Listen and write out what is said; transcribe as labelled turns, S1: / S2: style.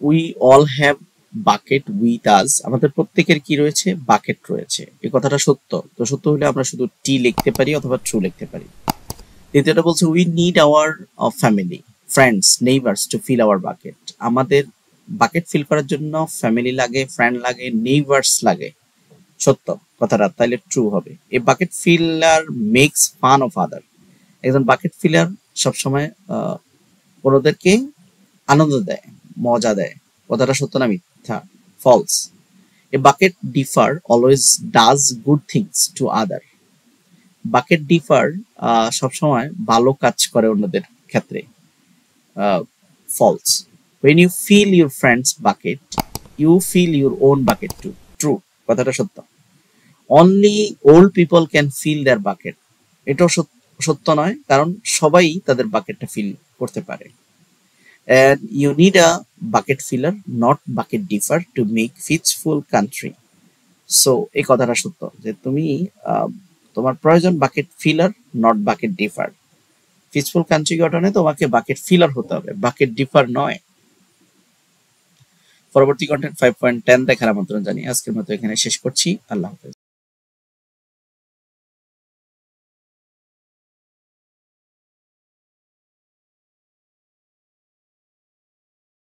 S1: We all have bucket with us, আমাদের প্রত্যেকের কি রয়েছে, বাকেট রয়েছে। এই কথাটা সত্য, তো সত্য হলে আমরা শুধু টি লিখতে পারি অথবা ট্রু লিখতে পারি। দ্বিতীয়টা বলছে we need our family friends neighbours to fill our bucket, আমাদের বাকেট ফিল করার জন্য ফ্যামিলি লাগে, ফ্রেন্ড লাগে, নেইবার্স লাগে। সত্য কথাটা, তাইলে ট্রু হবে। A bucket filler makes fun of other, একজন বাকেট ফিলার সবসময় অন্যদেরকে আনন্দ দেয়, মজা দেয়। কথাটা সত্য না মিথ্যা? False. A bucket dipper always does good things to other, bucket dipper সবসময় ভালো কাজ করে অন্যদের ক্ষেত্রে। False. when you fill your friend's bucket you fill your own bucket too, true. কথাটা সত্য। Only old people can fill their bucket, এটাও সত্য নয়, কারণ সবাই তাদের বাকেটটা ফিল করতে পারে। and you need a bucket filler not bucket differ to make peaceful country, so এই কথাটা সত্য যে তুমি তোমার প্রয়োজন bucket filler not bucket dipper. Peaceful country গঠনে তোমাকে বাকেট ফিলার হতে হবে, বাকেট ডিফার নয়। পরবর্তী কন্টেন্ট 5.10 দেখার আমন্ত্রণ জানিয়ে আজকের মতো এখানে শেষ করছি। আল্লাহ হাফেজ।